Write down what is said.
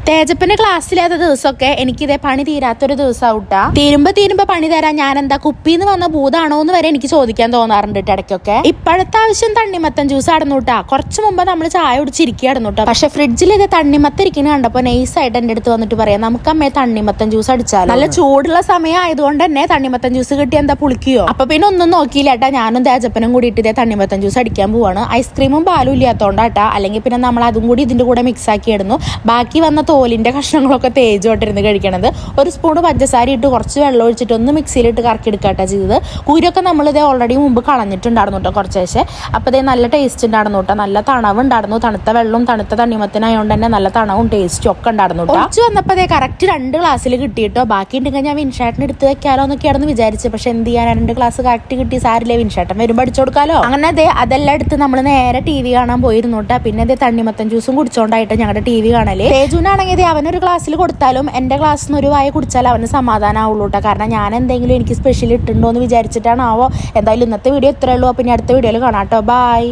തേജപ്പന്റെ ക്ലാസ്സിലാത്ത ദിവസമൊക്കെ എനിക്കിതേ പണി തീരാത്തൊരു ദിവസം ഔട്ടാ. തീരുമ്പോ പണി തരാൻ ഞാൻ എന്താ കുപ്പിന്ന് വന്ന ഭൂതാണോ എന്ന് വരെ എനിക്ക് ചോദിക്കാൻ തോന്നാറുണ്ട് ഇടയ്ക്കൊക്കെ. ഇപ്പോഴത്തെ ആവശ്യം തണ്ണിമത്തൻ ജ്യൂസ് ആടുന്നൂട്ടാ. കുറച്ച് മുമ്പ് നമ്മൾ ചായ കുടിച്ചിരിക്കുകയായിരുന്നൂട്ടോ. പക്ഷെ ഫ്രിഡ്ജിൽ ഇത് തണ്ണിമത്തൻ ഇരിക്കുന്ന കണ്ടപ്പോ നൈസായിട്ട് എന്റെ അടുത്ത് വന്നിട്ട് പറയാം, നമുക്ക് അമ്മയെ തണ്ണിമത്തൻ ജ്യൂസ് അടിച്ചാലോ. നല്ല ചൂടുള്ള സമയം ആയതുകൊണ്ട് തന്നെ തണ്ണിമത്തൻ ജ്യൂസ് കിട്ടി എന്താ പുളിക്കുകയോ. അപ്പൊ പിന്നെ ഒന്നും നോക്കിയില്ല കേട്ടാ, ഞാനും തേജപ്പനും കൂടിയിട്ട് ഇതേ തണ്ണിമത്തൻ ജ്യൂസ് അടിക്കാൻ പോവാണ്. ഐസ്ക്രീമും പാലും ഇല്ലാത്തോണ്ടാട്ടാ, അല്ലെങ്കിൽ പിന്നെ നമ്മൾ അതും കൂടി ഇതിന്റെ കൂടെ മിക്സ് ആക്കിയിടുന്നു. ബാക്കി വന്ന തോലിന്റെ കഷ്ണങ്ങളൊക്കെ തേജോട്ടിരുന്ന് കഴിക്കണത്. ഒരു സ്പൂണ് പഞ്ചസാര ഇട്ട് കുറച്ച് വെള്ളം ഒഴിച്ചിട്ട് ഒന്ന് മിക്സിയിലിട്ട് കറക്കി എടുക്കാട്ടാ ചെയ്തത്. കുരൊക്കെ നമ്മളിത് ഓൾറെഡി മുമ്പ് കളഞ്ഞിട്ടുണ്ടായിരുന്നു കേട്ടോ കുറച്ചേശെ. അപ്പോൾ ഇതേ നല്ല ടേസ്റ്റ് ഉണ്ടായിരുന്നു കേട്ടോ. നല്ല തണവ് ഉണ്ടായിരുന്നു. തണുത്ത വെള്ളവും തണുത്ത തണ്ണിമത്തനായതുകൊണ്ട് തന്നെ നല്ല തണവും ടേസ്റ്റും ഒക്കെ ഉണ്ടായിരുന്നു കേട്ടോ. കുറച്ച് വന്നപ്പോൾ അതേ കറക്റ്റ് 2 ഗ്ലാസ്സിൽ കിട്ടിയിട്ടോ. ബാക്കി ഉണ്ടെങ്കിൽ ഞാൻ വിൻഷേട്ടന് എടുത്ത് വെക്കാലോ എന്നൊക്കെയായിരുന്നു വിചാരിച്ചത്. പക്ഷെ എന്ത് ചെയ്യാൻ, 2 ഗ്ലാസ് കറക്റ്റ് കിട്ടി. സാരില്ലേ, വിൻഷേട്ടൻ വരുമ്പോൾ അടിച്ചു കൊടുക്കാലോ. അങ്ങനെ അതെ അതെല്ലാം എടുത്ത് നമ്മൾ നേരെ TV കാണാൻ പോയിരുന്നു കേട്ടോ. പിന്നെ അതേ തണ്ണിമത്തൻ ജ്യൂസും കുടിച്ചോണ്ടായിട്ട് ഞങ്ങളുടെ TV കാണല്. തേജുനാണെങ്കിൽ അവനൊരു ഗ്ലാസ്സിൽ കൊടുത്താലും എന്റെ ഗ്ലാസ്സിൽ നിന്ന് ഒരു വായ കുടിച്ചാൽ അവന് സമാധാനം ആവുള്ളൂ കേട്ടോ. കാരണം ഞാൻ എന്തെങ്കിലും എനിക്ക് സ്പെഷ്യൽ ഇട്ടുണ്ടോ എന്ന് വിചാരിച്ചിട്ടാണാവോ. എന്തായാലും ഇന്നത്തെ വീഡിയോ ഇത്രയേ ഉള്ളൂ. അപ്പം ഇനി അടുത്ത വീഡിയോയിൽ കാണാം കേട്ടോ. ബൈ.